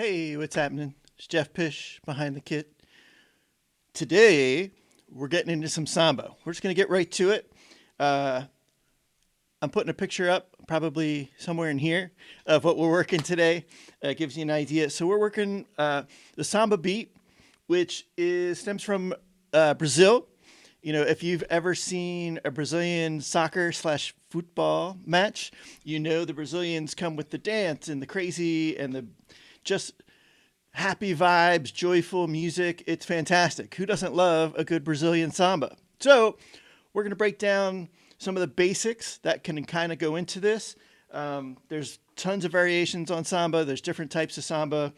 Hey, what's happening? It's Jeff Pish behind the kit. Today, we're getting into some samba. We're just going to get right to it. Uh, I'm putting a picture up, probably somewhere in here, of what we're working today. It gives you an idea. So we're working the samba beat, which stems from Brazil. You know, if you've ever seen a Brazilian soccer slash football match, you know the Brazilians come with the dance and the crazy and the just happy vibes, joyful music. It's fantastic. Who doesn't love a good Brazilian samba? So, we're going to break down some of the basics that can kind of go into this. There's tons of variations on samba, there's different types of samba.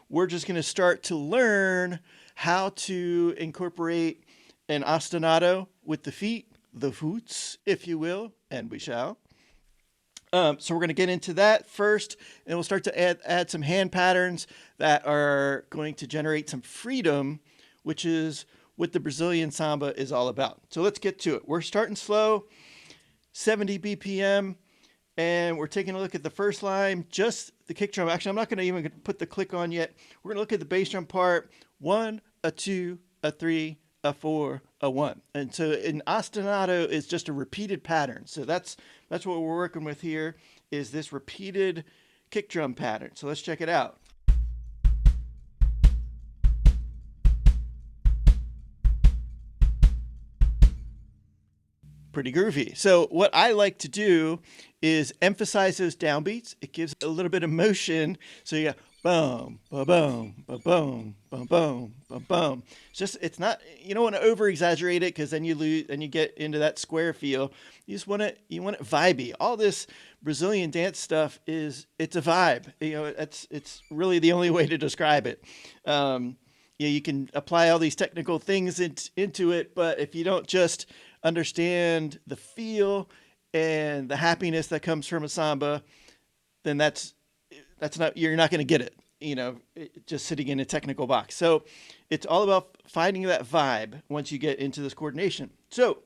We're just going to start to learn how to incorporate an ostinato with the feet, the foots, if you will, and we shall. So we're going to get into that first, and we'll start to add some hand patterns that are going to generate some freedom, which is what the Brazilian samba is all about. So let's get to it. We're starting slow, 70 BPM, and we're taking a look at the first line, just the kick drum. Actually, I'm not going to even put the click on yet. We're going to look at the bass drum part. 1, a 2, a 3, a 4, a 1. And so an ostinato is just a repeated pattern. So that's what we're working with here, is this repeated kick drum pattern. So let's check it out. Pretty groovy. So what I like to do is emphasize those downbeats. It gives a little bit of motion. So you got boom, ba boom, ba boom, ba boom, ba boom. It's not, you don't want to over exaggerate it because then you lose and you get into that square feel. You want it vibey. All this Brazilian dance stuff it's a vibe. You know, it's really the only way to describe it. Yeah, you can apply all these technical things into it, but if you don't just understand the feel and the happiness that comes from a samba, then you're not going to get it, just sitting in a technical box. So it's all about finding that vibe once you get into this coordination. So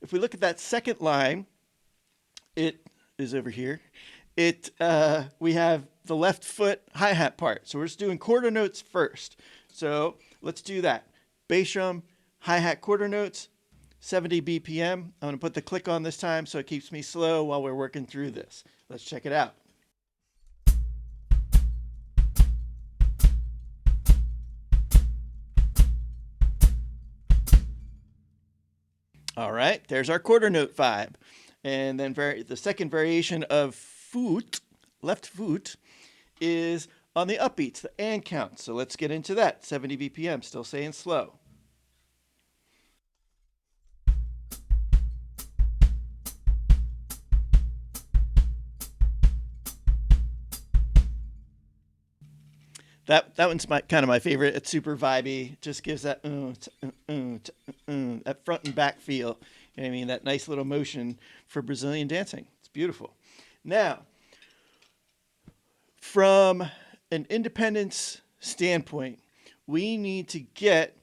if we look at that second line, it is over here. We have the left foot hi-hat part. So we're just doing quarter notes first. So let's do that. Bass drum, hi-hat, quarter notes, 70 BPM. I'm going to put the click on this time so it keeps me slow while we're working through this. Let's check it out. All right, there's our quarter note vibe. And then the second variation of foot, left foot, is on the upbeats, the and count. So let's get into that. 70 BPM, still saying slow. That one's kind of my favorite. It's super vibey. Just gives that that front and back feel. You know what I mean? That nice little motion for Brazilian dancing. It's beautiful. Now, from an independence standpoint, we need to get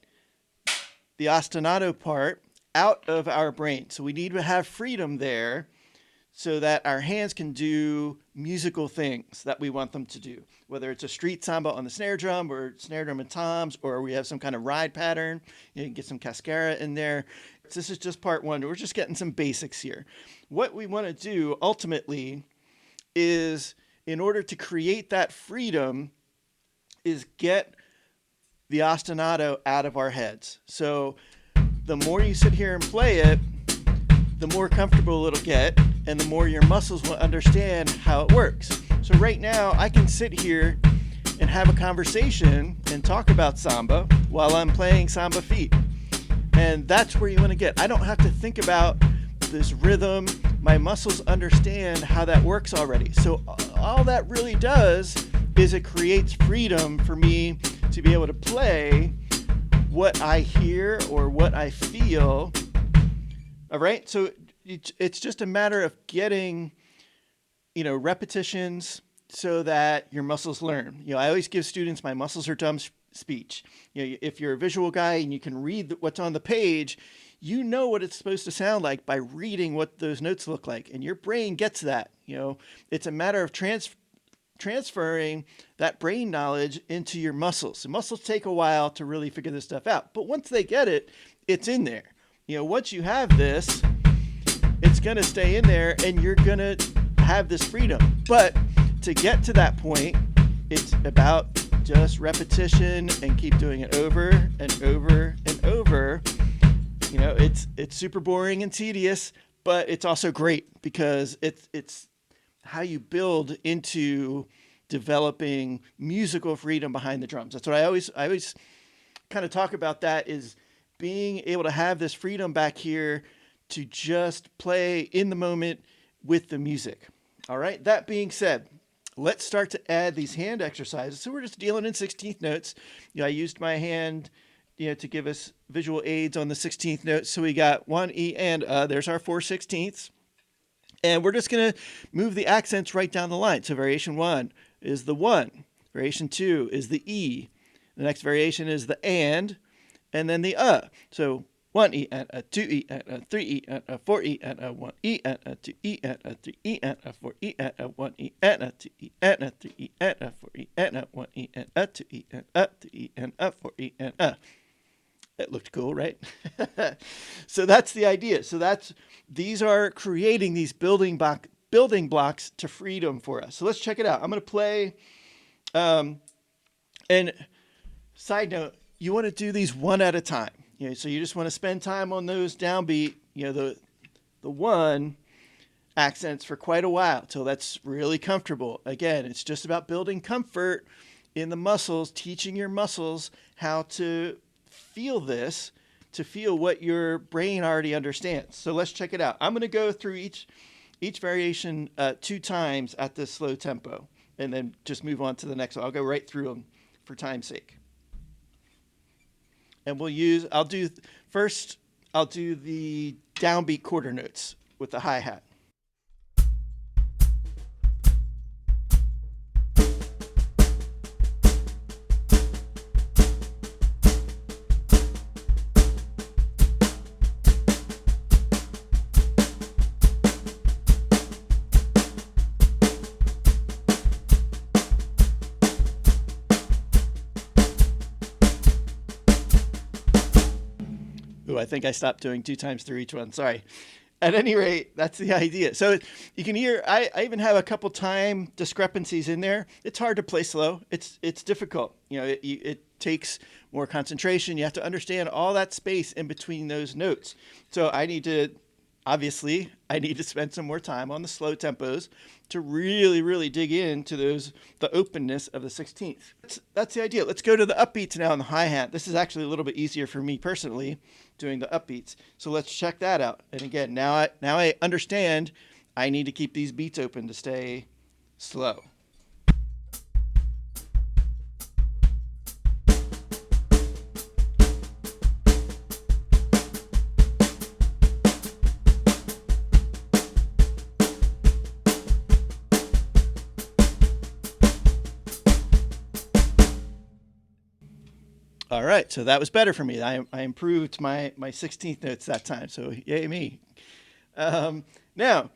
the ostinato part out of our brain. So we need to have freedom there so that our hands can do musical things that we want them to do. Whether it's a street samba on the snare drum or snare drum and toms, or we have some kind of ride pattern, you can get some cascara in there. This is just part one. We're just getting some basics here. What we want to do ultimately is, in order to create that freedom, is get the ostinato out of our heads. So the more you sit here and play it, the more comfortable it'll get, and the more your muscles will understand how it works. So right now, I can sit here and have a conversation and talk about samba while I'm playing samba feet. And that's where you want to get. I don't have to think about this rhythm. My muscles understand how that works already. So all that really does is it creates freedom for me to be able to play what I hear or what I feel. All right, so it's just a matter of getting, repetitions so that your muscles learn. I always give students my muscles are dumb speech. If you're a visual guy and you can read what's on the page, you know what it's supposed to sound like by reading what those notes look like, and your brain gets that. It's a matter of transferring that brain knowledge into your muscles. The muscles take a while to really figure this stuff out, but once they get it, it's in there. Once you have this, it's going to stay in there and you're going to have this freedom. But to get to that point, it's about just repetition and keep doing it over and over and over. It's super boring and tedious, but it's also great because it's how you build into developing musical freedom behind the drums. That's what I always kind of talk about, that is being able to have this freedom back here to just play in the moment with the music. All right. That being said, let's start to add these hand exercises. So we're just dealing in 16th notes. I used my hand, to give us visual aids on the 16th note. So we got 1 E and there's our 4/16ths. And we're just going to move the accents right down the line. So variation 1 is the 1. Variation 2 is the E. The next variation is the and then the So 1 E and a 2 E and a 3 E and a 4 E and a 1 E and a 2 E and a 3 E and a 4 E and a 1 E and a 2 E and a 3 E and a 4 E and a 1 E and a 2 E and a 3 E and a 4 E and a. It looked cool, right? So that's the idea. So these are creating these building blocks to freedom for us. So let's check it out. I'm going to play. And side note, you want to do these one at a time. So you just want to spend time on those downbeat, the 1 accents for quite a while till that's really comfortable. Again, it's just about building comfort in the muscles, teaching your muscles how to feel this, to feel what your brain already understands. So let's check it out. I'm going to go through each variation 2 times at this slow tempo and then just move on to the next one. I'll go right through them for time's sake. And I'll do the downbeat quarter notes with the hi-hat. I think I stopped doing 2 times through each one. Sorry. At any rate, that's the idea. So you can hear, I even have a couple time discrepancies in there. It's hard to play slow. It's difficult. It takes more concentration. You have to understand all that space in between those notes. So I need to spend some more time on the slow tempos to really, really dig into the openness of the 16th. That's the idea. Let's go to the upbeats now on the hi-hat. This is actually a little bit easier for me personally, doing the upbeats. So let's check that out. And again, now I understand I need to keep these beats open to stay slow. All right, so that was better for me. I improved my 16th notes that time, so yay me. Now,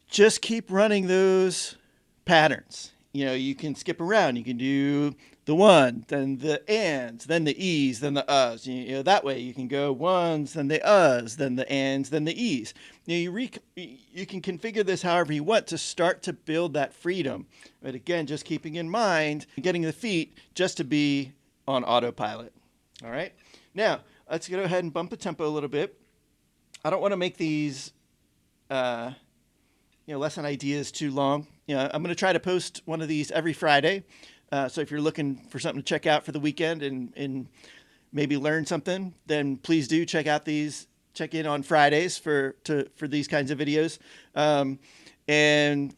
just keep running those patterns. You can skip around. You can do the 1, then the ands, then the e's, then the uhs. That way you can go 1s, then the uhs, then the ands, then the e's. You can configure this however you want to start to build that freedom. But again, just keeping in mind, getting the feet just to be on autopilot. All right. Now let's go ahead and bump the tempo a little bit. I don't want to make these, lesson ideas too long. I'm going to try to post one of these every Friday. So if you're looking for something to check out for the weekend and maybe learn something, then please do check in on Fridays for these kinds of videos. And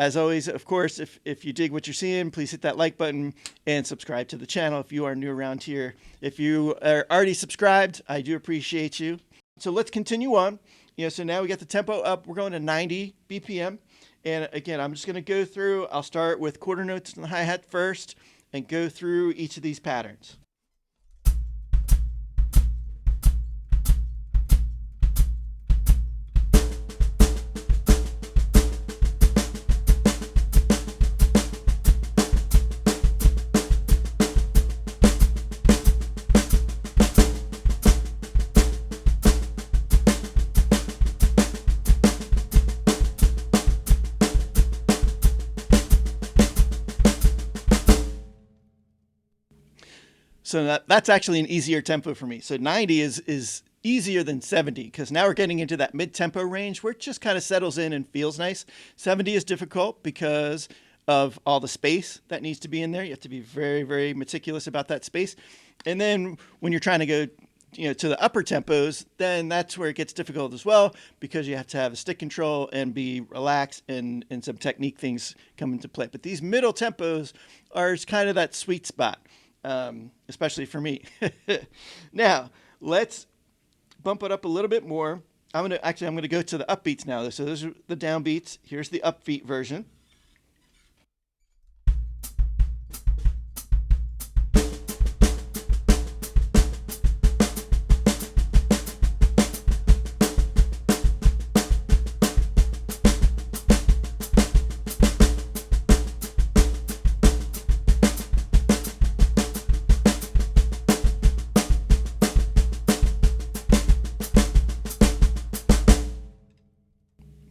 as always, of course, if you dig what you're seeing, please hit that like button and subscribe to the channel if you are new around here. If you are already subscribed, I do appreciate you. So let's continue on. So now we got the tempo up. We're going to 90 BPM. And again, I'm just going to go through. I'll start with quarter notes and the hi-hat first and go through each of these patterns. So that's actually an easier tempo for me. So 90 is easier than 70 because now we're getting into that mid-tempo range where it just kind of settles in and feels nice. 70 is difficult because of all the space that needs to be in there. You have to be very, very meticulous about that space. And then when you're trying to go to the upper tempos, then that's where it gets difficult as well because you have to have a stick control and be relaxed and some technique things come into play. But these middle tempos are kind of that sweet spot, especially for me. Now, let's bump it up a little bit more. I'm gonna go to the upbeats now. So those are the downbeats. Here's the upbeat version.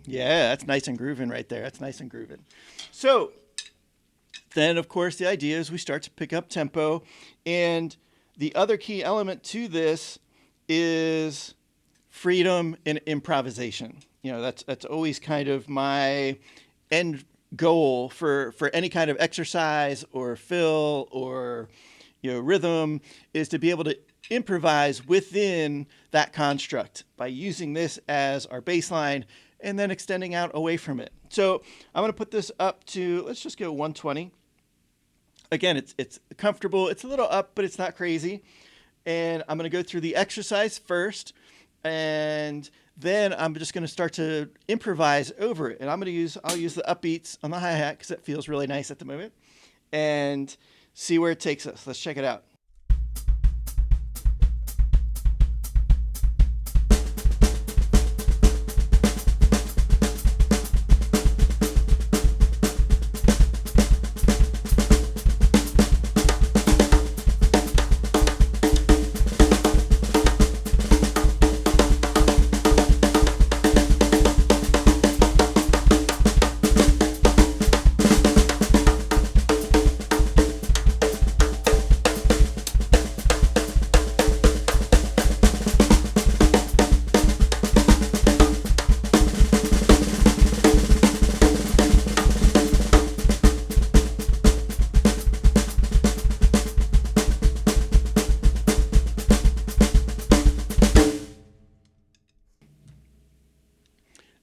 Yeah, that's nice and grooving right there. That's nice and grooving. So then, of course, the idea is we start to pick up tempo. And the other key element to this is freedom and improvisation. That's always kind of my end goal for any kind of exercise or fill or rhythm is to be able to improvise within that construct by using this as our baseline and then extending out away from it. So I'm going to put this up to, let's just go 120. Again, it's comfortable. It's a little up, but it's not crazy. And I'm going to go through the exercise first, and then I'm just going to start to improvise over it. And I'll use the upbeats on the hi-hat because it feels really nice at the moment, and see where it takes us. Let's check it out.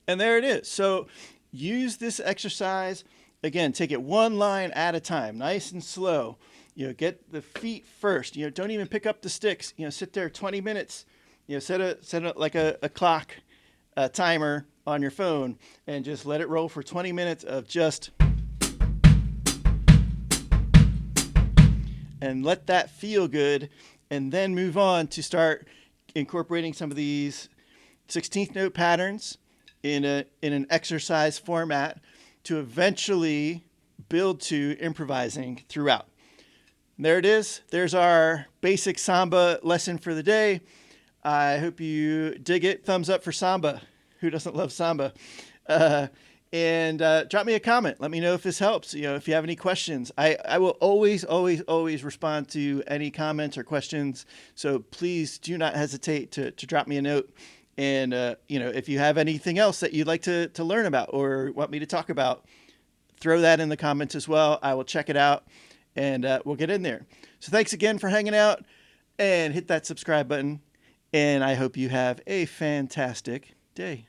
And there it is. So use this exercise. Again, take it one line at a time, nice and slow. Get the feet first. Don't even pick up the sticks. Sit there 20 minutes. Set it like a clock, a timer on your phone, and just let it roll for 20 minutes of just, and let that feel good, and then move on to start incorporating some of these 16th note patterns in an exercise format to eventually build to improvising throughout. And there it is. There's our basic samba lesson for the day. I hope you dig it. Thumbs up for samba. Who doesn't love samba? And drop me a comment. Let me know if this helps. If you have any questions, I will always respond to any comments or questions. So please do not hesitate to drop me a note. And, if you have anything else that you'd like to learn about or want me to talk about, throw that in the comments as well. I will check it out, and we'll get in there. So thanks again for hanging out, and hit that subscribe button. And I hope you have a fantastic day.